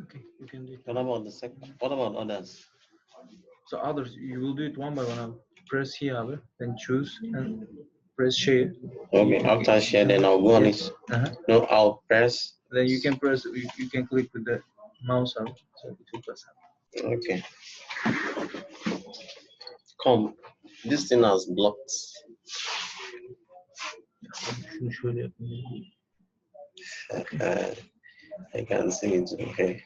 Okay, you can do it. What about the second? What about others? So others, you will do it one by one. I'll press here, then choose and press share. Okay, after share, then I'll go on it. No, I'll press. Then you can press. You can click with the mouse out, so it will press out. Okay. Come. This thing has blocked. Şunu şöyle yapayım. I can see it. Okay.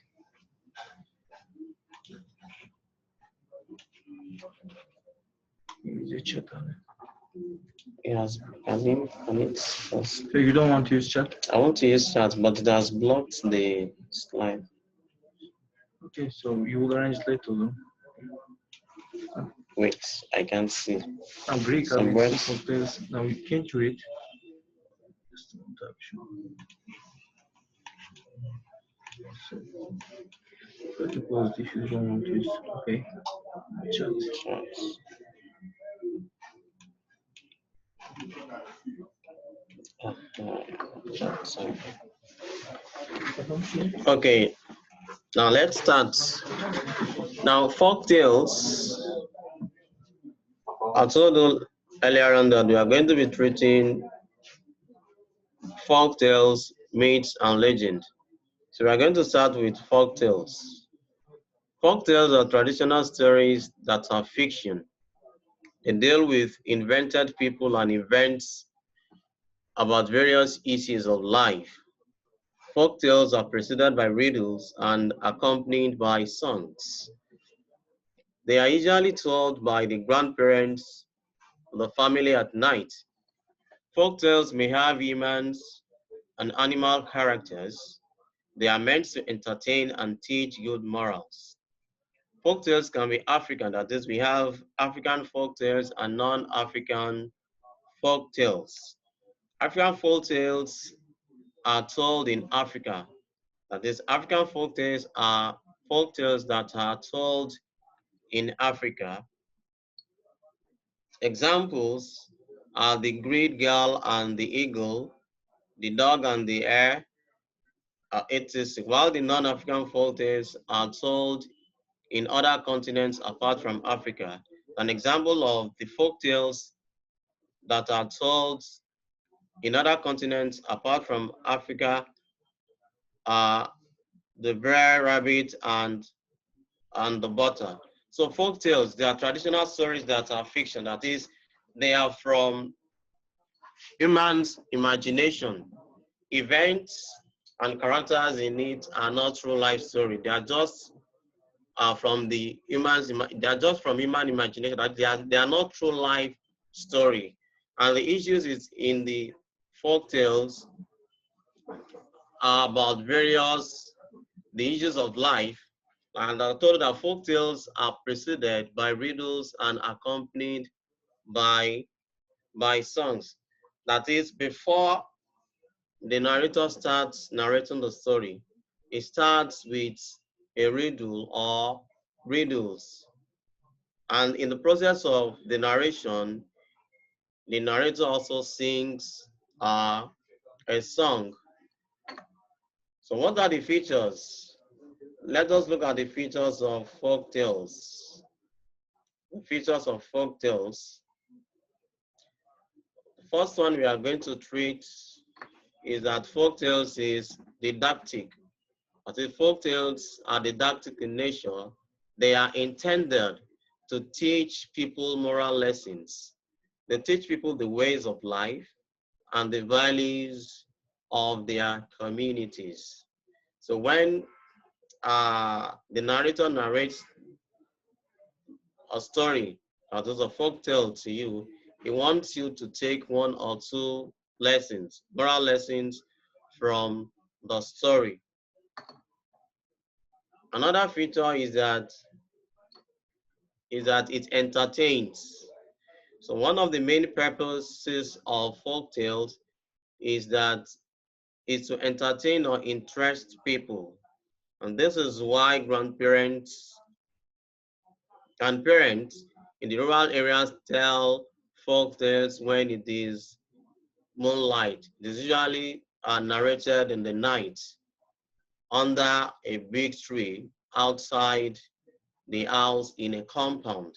İngilizce chat abi. Yes, can it first? So you don't want to use chat? I want to use chat, but it has blocked the slide. Okay, so you will arrange later. Wait, I can't see. Greek, some words. Now you can't read. Just try to close if you don't want to use. Okay. Chat. Sorry. Okay, now let's start. Now, folk tales. I told you earlier on that we are going to be treating folk tales, myths, and legend. So we are going to start with folk tales. Folk tales are traditional stories that are fiction. They deal with invented people and events about various issues of life. Folk tales are preceded by riddles and accompanied by songs. They are usually told by the grandparents of the family at night. Folk tales may have humans and animal characters. They are meant to entertain and teach good morals. Folk tales can be African, that is, we have African folk tales and non-African folk tales. African folk tales are told in Africa. That is, African folk tales are folk tales that are told in Africa. Examples are the great girl and the eagle, the dog and the hare. It is while the non-African folk tales are told in other continents apart from Africa. An example of the folk tales that are told in other continents apart from Africa are the bear, rabbit, and the butter. So folk tales, they are traditional stories that are fiction. That is, they are from humans' imagination. Events and characters in it are not true life story. They are just from the humans. They are just from human imagination. That they are not true life story. And the issues is in the folk tales are about the issues of life. And I told that folk tales are preceded by riddles and accompanied by songs. That is, before the narrator starts narrating the story, it starts with a riddle or riddles. And in the process of the narration, the narrator also sings a song. So what are the features? Let us look at the features of folk tales. The features of folk tales. The first one we are going to treat is that folk tales is didactic. As if folk tales are didactic in nature, they are intended to teach people moral lessons. They teach people the ways of life and the values of their communities. So when the narrator narrates a story, that is a folk tale to you, he wants you to take one or two lessons, moral lessons from the story. Another feature is that it entertains. So one of the main purposes of folk tales is to entertain or interest people. And this is why grandparents and parents in the rural areas tell folk tales when it is moonlight. It is usually narrated in the night under a big tree outside the house in a compound.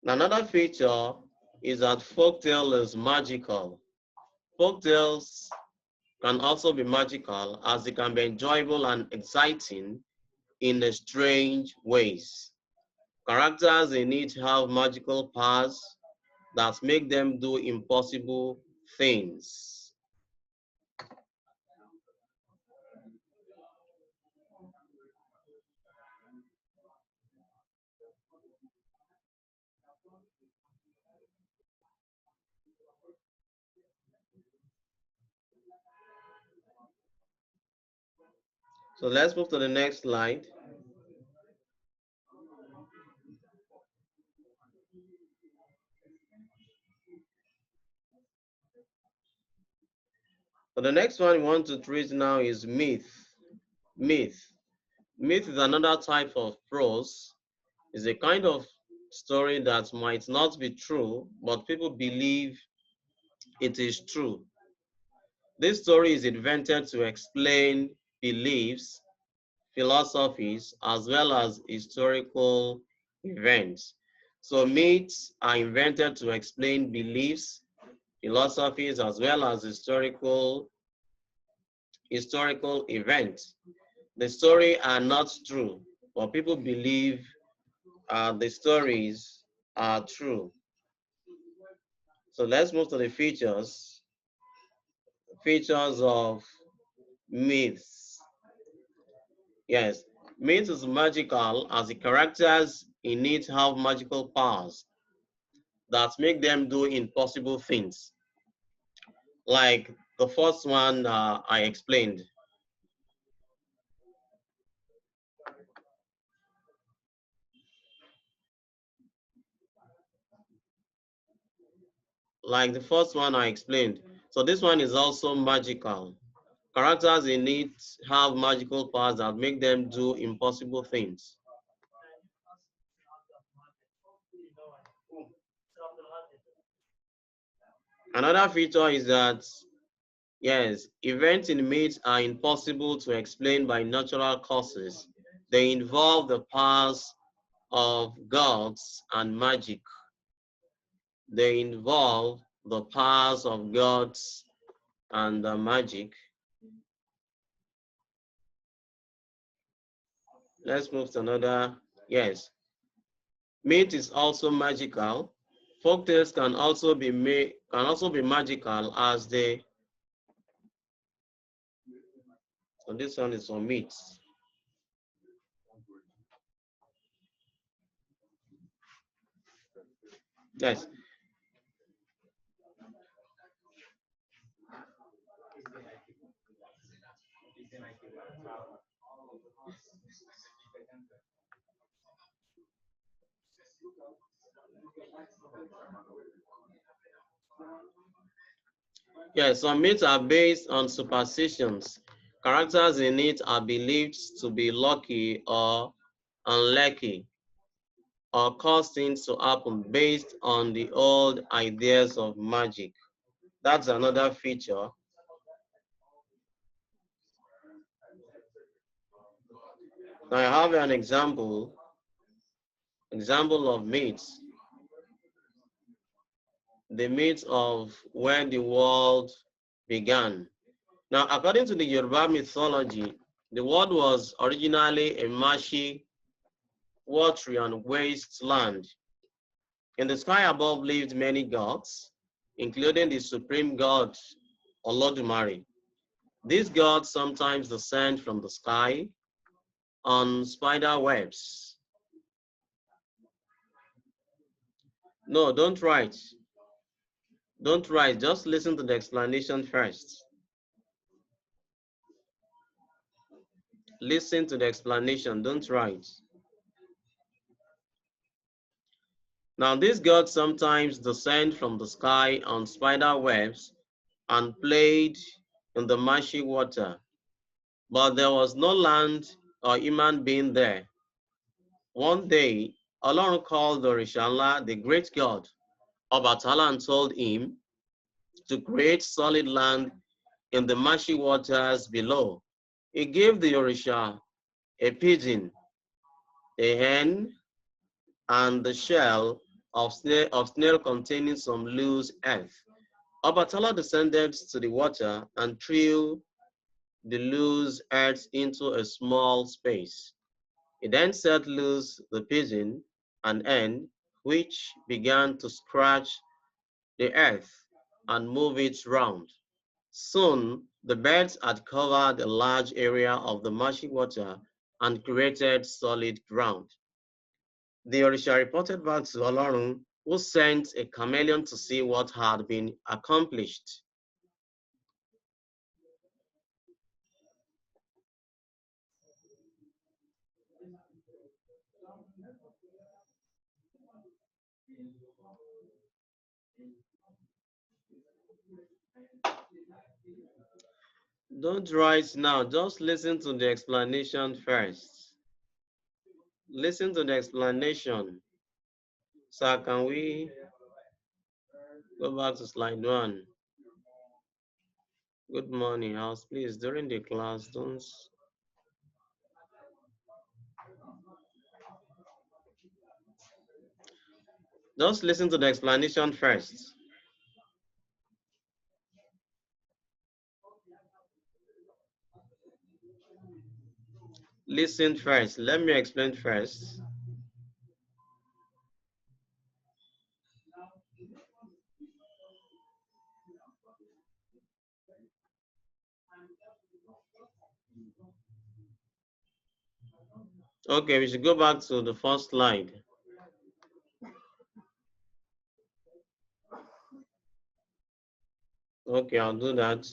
Another feature is that folktale is magical. Folktales can also be magical as they can be enjoyable and exciting in a strange ways. Characters in it have magical powers that make them do impossible things. So let's move to the next slide. So the next one we want to treat now is myth. Myth. Myth is another type of prose. It's a kind of story that might not be true, but people believe it is true. This story is invented to explain beliefs, philosophies, as well as historical events. So myths are invented to explain beliefs, philosophies, as well as historical events. The stories are not true, but people believe the stories are true. So let's move to the features. Features of myths. Yes, myth is magical as the characters in it have magical powers that make them do impossible things. Like the first one I explained. Like the first one I explained. So this one is also magical. Characters in it have magical powers that make them do impossible things. Another feature is that, yes, events in myths are impossible to explain by natural causes. They involve the powers of gods and magic. They involve the powers of gods and the magic. Let's move to another. Yes, myth is also magical. Folktales can also be magical as they. So this one is for myths. Yes. Yes, some myths are based on superstitions. Characters in it are believed to be lucky or unlucky or cause things to happen based on the old ideas of magic. That's another feature. Now I have an example of myths. The myth of when the world began. Now, according to the Yoruba mythology, the world was originally a marshy, watery, and wasteland. In the sky above lived many gods, including the supreme god Olodumare. These gods sometimes descend from the sky on spider webs. No, don't write. Don't write, just listen to the explanation first. Listen to the explanation, don't write. Now, these gods sometimes descend from the sky on spider webs and played in the marshy water, but there was no land or human being there. One day, Ọlọ́run called Orisha the great god, Ọbàtálá, and told him to create solid land in the marshy waters below. He gave the Orisha a pigeon, a hen, and the shell of snail containing some loose earth. Ọbàtálá descended to the water and threw the loose earth into a small space. He then set loose the pigeon and hen, which began to scratch the earth and move it round. Soon, the birds had covered a large area of the marshy water and created solid ground. The Orisha reported back to Olorun, who sent a chameleon to see what had been accomplished. Don't write now, just listen to the explanation first. Listen to the explanation. Sir, can we go back to slide 1? Good morning, house. Please, during the class, don't. Just listen to the explanation first. Listen first. Let me explain first. Okay, we should go back to the first slide. Okay, I'll do that.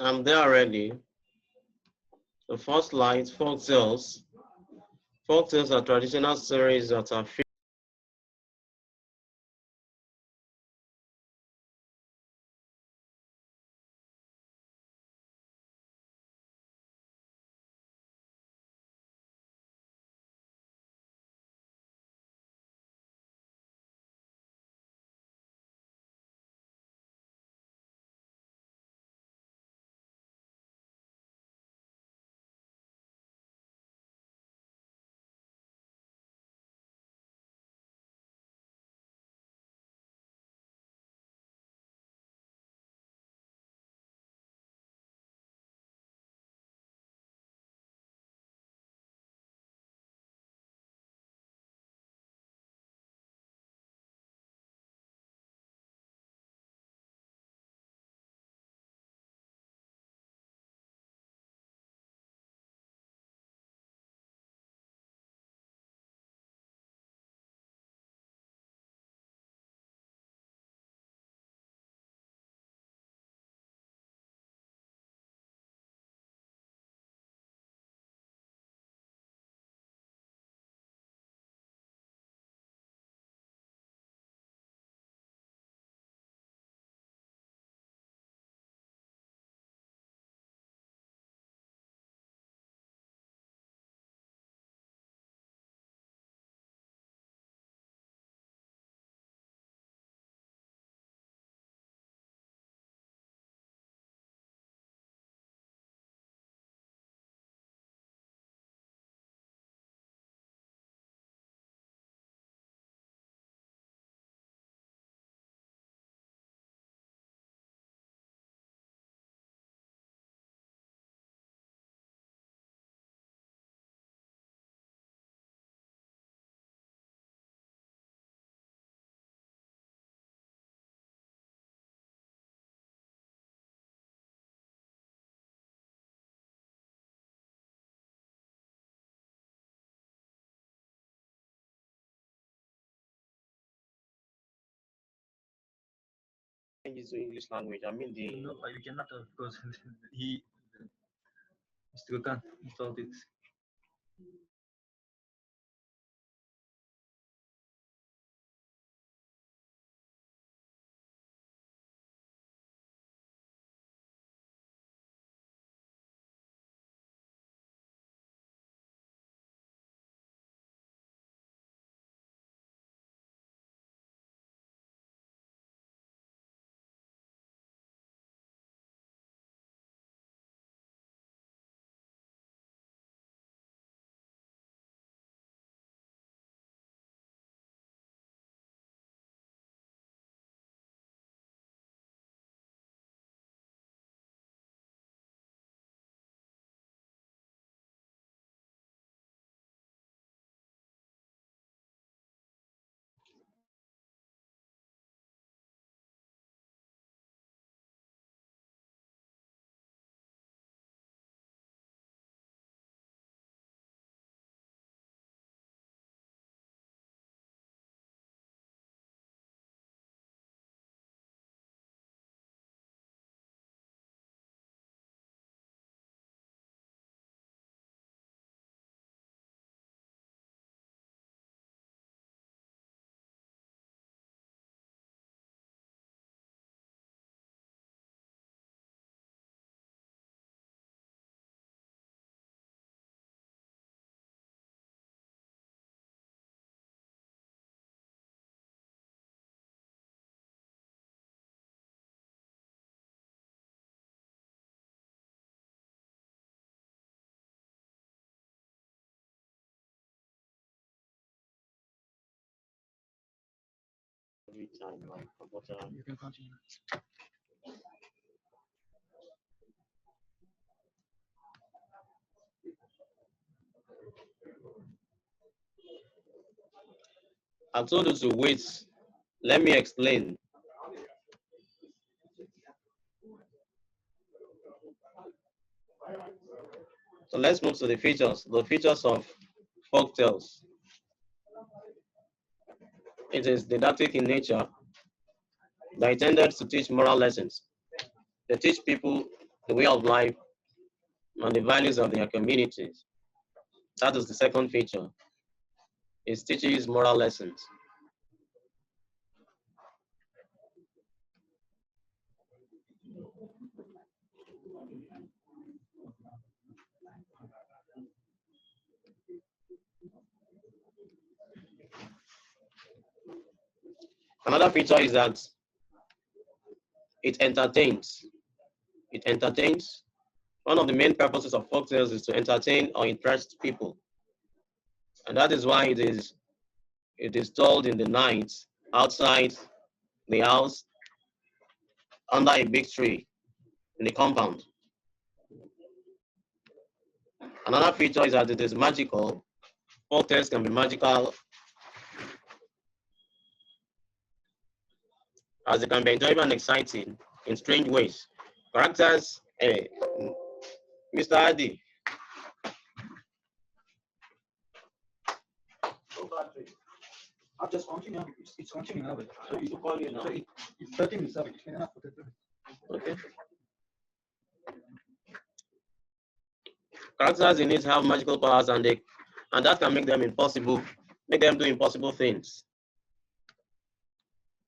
I'm there already. The first slide, folk tales. Folk tales are traditional stories that are change it to English language. I mean the. No, you cannot because he still can't install it. Every time my computer. You can continue. I told you to wait. Let me explain. So let's move to the features. The features of folk tales. It is didactic in nature. They're intended to teach moral lessons. They teach people the way of life and the values of their communities. That is the second feature. It teaches moral lessons. Another feature is that it entertains. It entertains. One of the main purposes of folk tales is to entertain or interest people. And that is why it is told in the night, outside the house, under a big tree, in the compound. Another feature is that it is magical. Folk tales can be magical as they can be enjoyable and exciting in strange ways. Characters, Mr. Adi. I'll just continue. It's continuing now. So To call you now. it's 30 minutes. It's enough for 30 minutes. Okay. Characters in it have magical powers and that can make them do impossible things.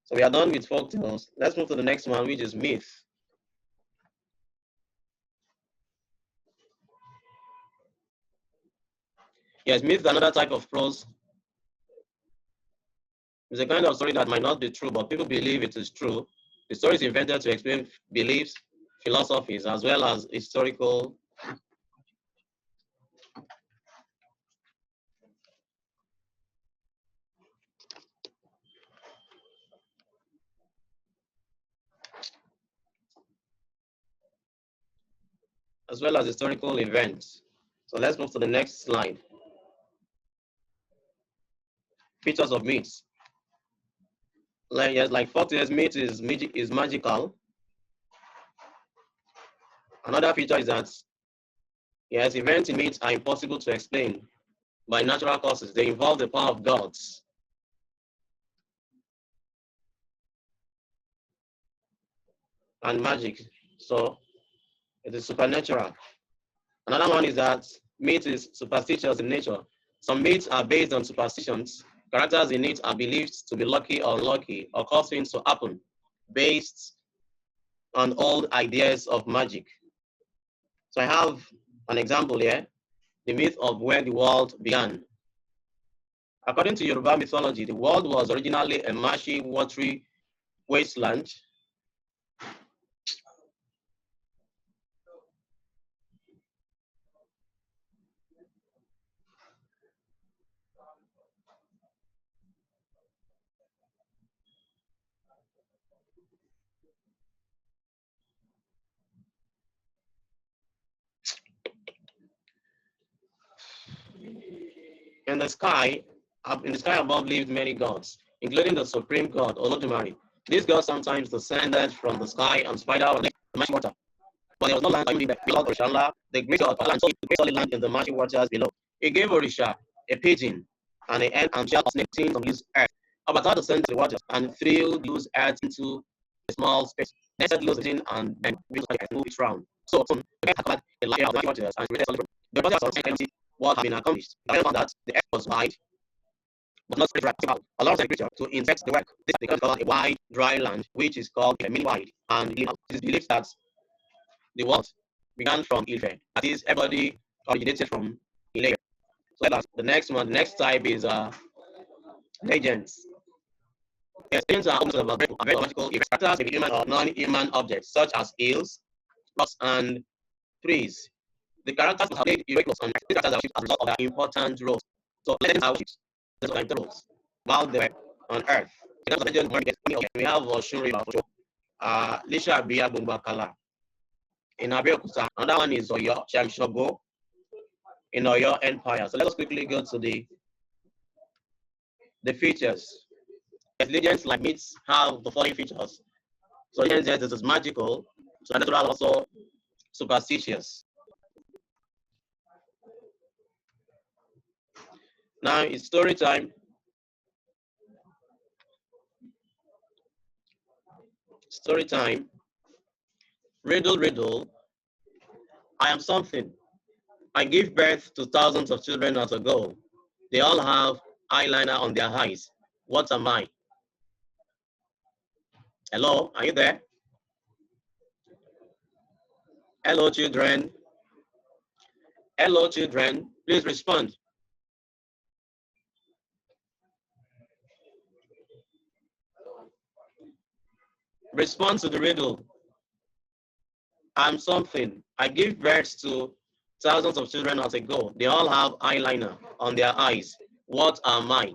So we are done with folk tales. Let's move to the next one, which is myth. Yes, myth is another type of prose. It's a kind of story that might not be true, but people believe it is true. The story is invented to explain beliefs, philosophies, as well as historical. As well as historical events. So let's move to the next slide. Features of myths. Like folk tales, myth is magical. Another feature is that yes, events in myths are impossible to explain by natural causes. They involve the power of gods. and magic. So it is supernatural. Another one is that myth is superstitious in nature. Some myths are based on superstitions. Characters in it are believed to be lucky or unlucky or cause things to happen based on old ideas of magic. So I have an example here, the myth of where the world began. According to Yoruba mythology, the world was originally a marshy, watery wasteland. In the sky, in the sky above lived many gods, including the supreme god Olodumare. These gods sometimes descended from the sky on spider or the marshy water. But there was no land for him there. Lord Orishala, the great god, land, so he created solid land in the marshy waters below. He gave Orisha a pigeon and a hen and shell snake seen from loose earth. Avatar descended to the waters and threw loose earth into a small space. Then set loose within and then moved it round. So soon, the earth had covered a layer of the marshy waters and created solid room. The waters of empty. What had been accomplished? I found that the earth was wide, but not straight right. Allows the creature to infect the work. This becomes called a wide, dry land, which is called a mini wide. And it is believed that the world began from Ife. That is, everybody originated from Ile. So that's the next one. The next type is legends. The experience are almost about very magical events. Characters may be human or non-human objects, such as hills, rocks, and trees. The characters have played heroic roles, and these characters are shipped as a result of their important roles. So legends are ships, like roles, while they were on Earth. In terms of legends, we have Oshun River, Lisha Abia Bumbakala. In Abeokuta, another one is Oyo Shamshogo in Oyo Empire. So let us quickly go to the features. Yes, legends like myths have the following features. So legends, yes, this is magical, supernatural, also superstitious. Now it's story time. Story time. Riddle, riddle. I am something. I give birth to thousands of children as a goal. They all have eyeliner on their eyes. What am I? Hello, are you there? Hello, children. Hello, children. Please respond. Respond to the riddle. I'm something. I give birth to thousands of children as a goal. They all have eyeliner on their eyes. What am I?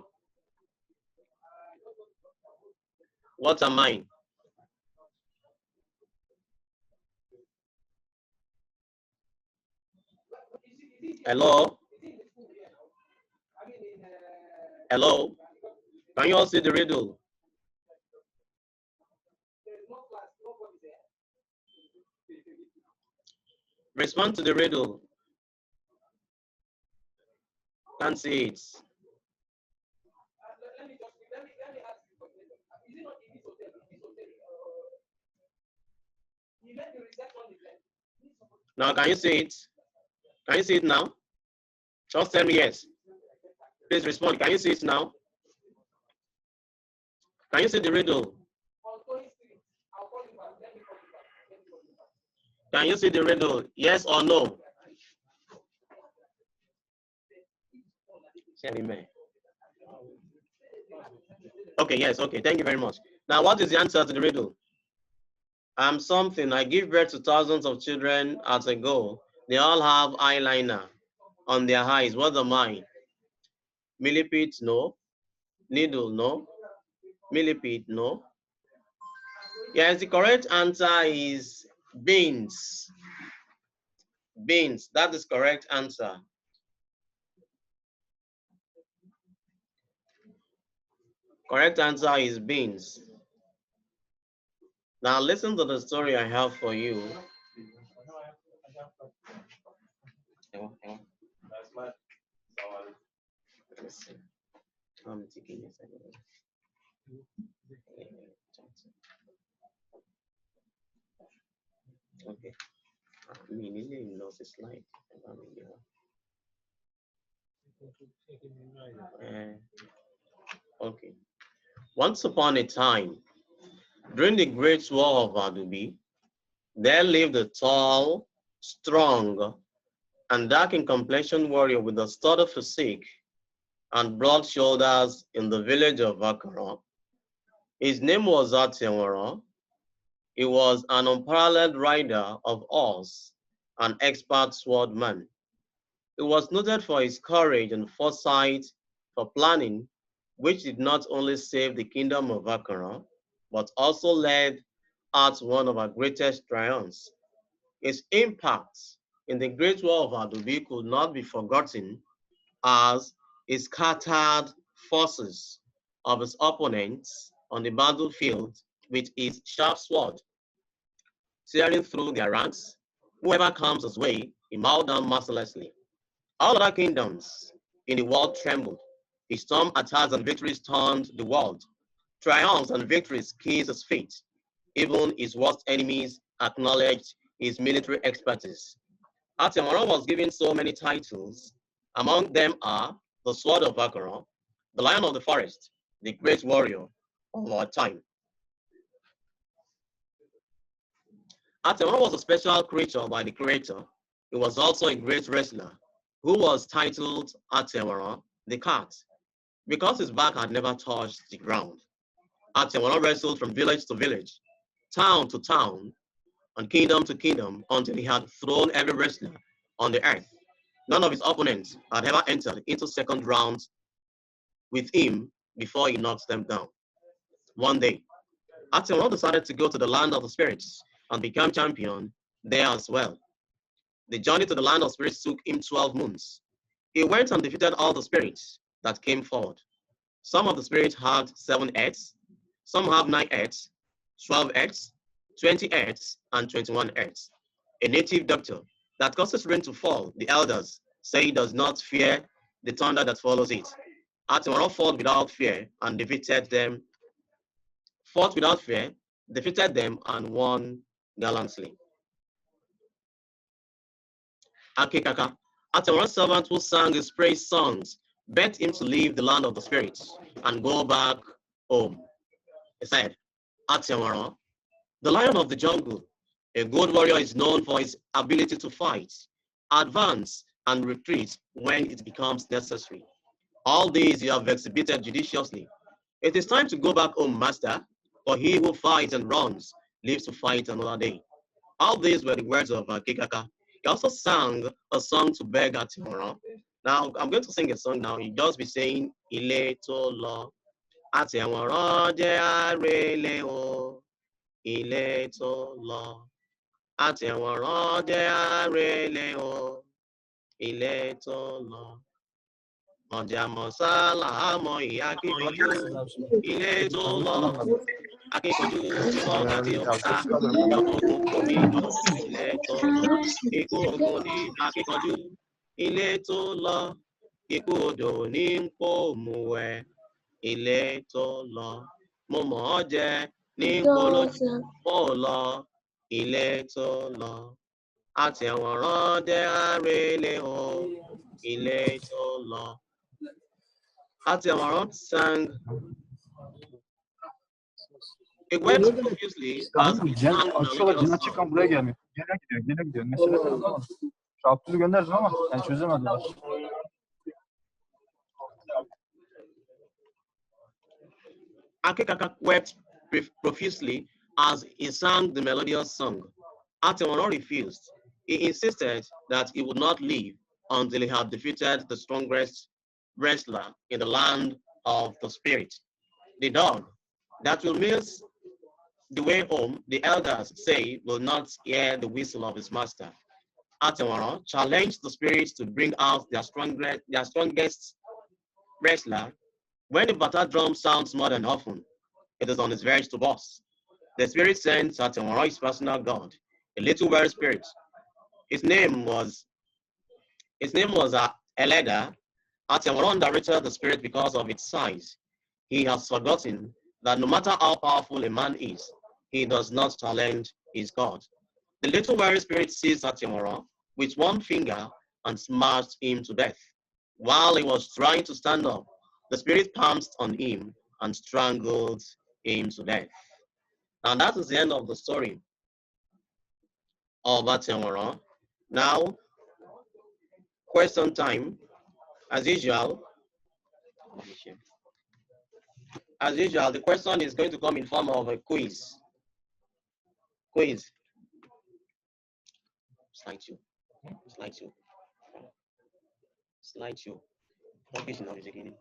What am I? Hello? Hello? Can you all see the riddle? Respond to the riddle. Can't see it. Now, can you see it? Can you see it now? Just tell me yes. Please respond. Can you see it now? Can you see the riddle? Can you see the riddle? Yes or no? Okay, yes, okay. Thank you very much. Now, what is the answer to the riddle? I'm something. I give birth to thousands of children as a goal. They all have eyeliner on their eyes. What am I? Millipede, no. Needle, no. Millipede, no. Yes, the correct answer is beans. Beans, that is correct answer. Correct answer is beans. Now listen to the story I have for you. I'm taking a second. Okay. Meaning lost a slide. Okay. Once upon a time, during the Great War of Adubi, there lived a tall, strong, and dark in complexion warrior with a sturdy physique and broad shoulders in the village of Akara. His name was Atiawara. He was an unparalleled rider of horse, an expert swordman. He was noted for his courage and foresight for planning, which did not only save the kingdom of Akara, but also led at one of our greatest triumphs. His impact in the Great War of Adobe could not be forgotten as he scattered forces of his opponents on the battlefield with his sharp sword, tearing through their ranks. Whoever comes his way, he mowed down mercilessly. All other kingdoms in the world trembled. His storm attacks and victories stunned the world. Triumphs and victories kissed his feet. Even his worst enemies acknowledged his military expertise. Atemara was given so many titles. Among them are the Sword of Akara, the Lion of the Forest, the Great Warrior of our time. Atemara was a special creature by the Creator. He was also a great wrestler who was titled Atemara the Cat because his back had never touched the ground. Atemara wrestled from village to village, town to town, and kingdom to kingdom until he had thrown every wrestler on the earth. None of his opponents had ever entered into second rounds with him before he knocked them down. One day, Atemara decided to go to the land of the spirits and become champion there as well. The journey to the land of spirits took him 12 months. He went and defeated all the spirits that came forward. Some of the spirits had 7 heads, some have 9 heads, 12 heads, 20 heads, and 21 heads. A native doctor that causes rain to fall, the elders say he does not fear the thunder that follows it. Atemara fought without fear and defeated them, and won gallantly. Akekaka, Atemara's servant who sang his praise songs, begged him to leave the land of the spirits and go back home. He said, Atemara, the lion of the jungle, a good warrior is known for his ability to fight, advance, and retreat when it becomes necessary. All these you have exhibited judiciously. It is time to go back home, master, for he who fights and runs lives to fight another day. All these were the words of Kikaka. He also sang a song to beg Atimora. Now, I'm going to sing a song now. You just be saying, Ile to lo, Atimora je arele o, Ile to lo, Atimora je arele o, Ile to lo. Ọjà mọ̀sálà àmọ́ ìyá kíkanjú, ilé tó lọ. Akíkanjú sọ́jà tí ó ta, ìjọba ogun kò ní lọ, ilé tó lọ. Ikú ogun ní akíkanjú, ilé tó lọ. Ikú odò ní pò mú wẹ̀, ilé tó lọ. Mo mọ̀ ọ́ jẹ ní polójú mọ́ lọ, ilé tó lọ. Àti ẹ̀wọ̀n rán dé àrélé o, ilé tó lọ. Atemara sang it went confusely as he sang Açıyorlar, melodious Cina song. çıkan buraya gelmiyor. Gene gidiyor. Mesele tamam. Şu Abdül'ü gönderdim ama ben çözemedim. Akekaka wept profusely as he sang the melodious song. Atemara refused. He insisted that he would not leave until he had defeated the strongest wrestler in the land of the spirit. The dog that will miss the way home, the elders say, will not hear the whistle of his master. Atemara challenged the spirits to bring out their strongest wrestler. When the battle drum sounds more than often, it is on its verge to burst. The spirit sent Atemara his personal god, a little weird spirit. His name was Eleda. Atemara underrated the spirit because of its size. He has forgotten that no matter how powerful a man is, he does not challenge his God. The little weary spirit seized Atimora with one finger and smashed him to death. While he was trying to stand up, the spirit pounced on him and strangled him to death. And that is the end of the story of Atimora. Now, question time. As usual, the question is going to come in form of a quiz. Quiz. Slideshow. Slideshow. Slideshow. Okay, now is again.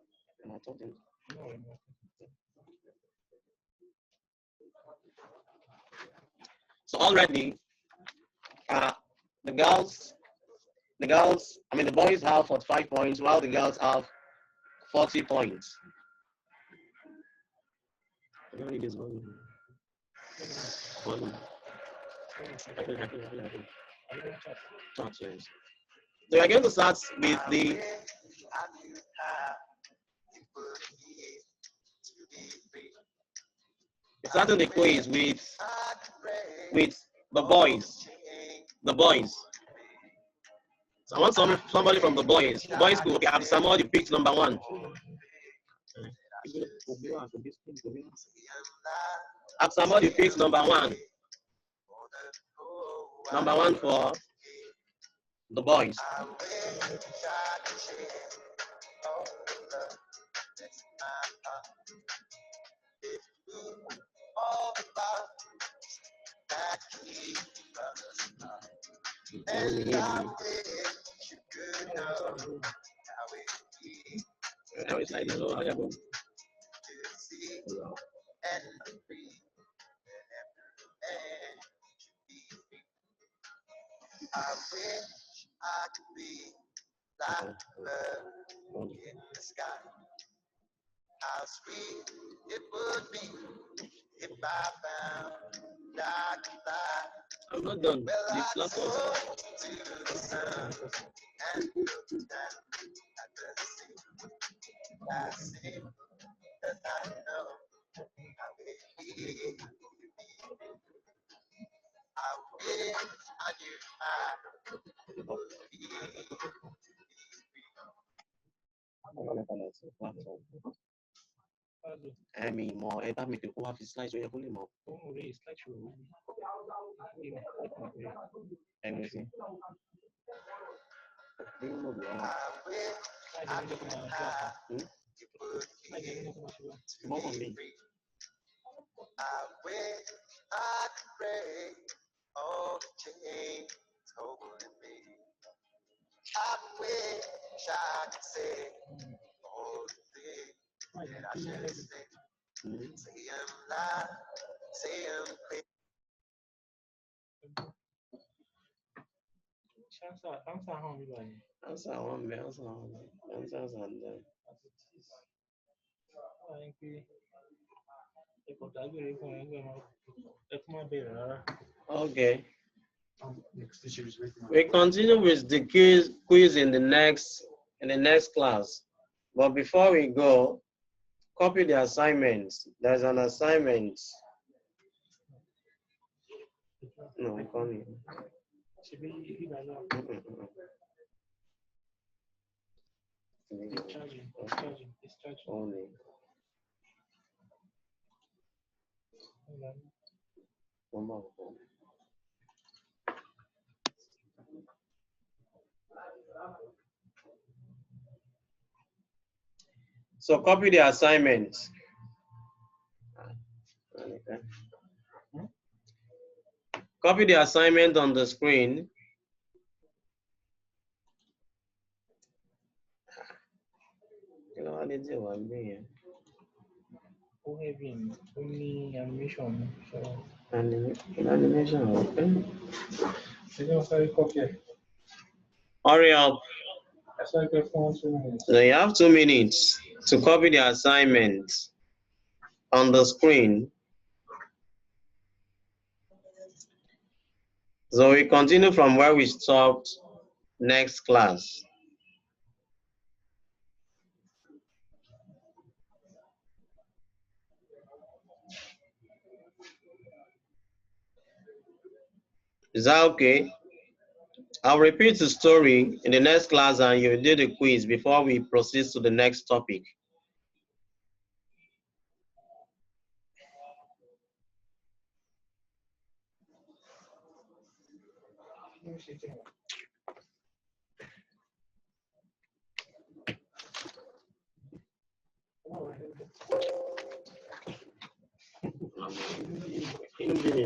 Am I talking? So already, the boys have 45 points, while the girls have 40 points. So we are going to start with the starting the quiz with the boys. The boys. So I want somebody from the boys. The boys school. Okay, I have somebody picked number 1. Have somebody picked number 1. Number 1 for the boys. I wish I could be like the bird in the sky. How sweet it would be if I found I could fly. I'm not done. Well, this last one. To the sun and look down at the sea. I see that I know how it is. I wish I knew how it would be. Ẹ̀mí mọ̀ ẹ bá mi pè kó wá fi slides ó yẹ kó lè mọ̀. Ẹ̀mí sí. Mọ́kàn mi. I wish I could break all the chains holding me. I wish I could say all the things that I should say. Say them loud, say them clear. Answer one, man. Answers and then. Okay. We continue with the quiz in the next class. But before we go, copy the assignments. There's an assignment. No, I can't. It's charging. Only. One more. So copy the assignment. Okay. Copy the assignment on the screen. You know, I need to one being. Only animation. So. Animation, okay. Hurry up. So you have 2 minutes to copy the assignment on the screen. So we continue from where we stopped next class. Is that okay? I'll repeat the story in the next class and you do the quiz before we proceed to the next topic.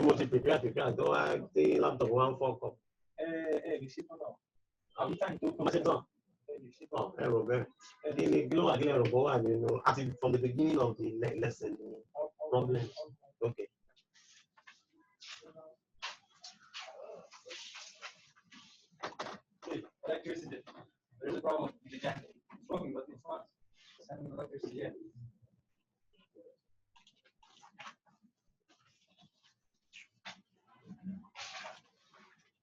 Mo ti prepare tó wá tí laptop wá ń fọ́kọ̀. Ẹ̀rọ bẹ́ẹ̀. Kí ló wà kí ẹ̀rọ bọ́ wà nínú àti from the beginning of the lesson problem. Okay. Electricity. There's a problem with the jacket. It's working, but it's not sending electricity yet.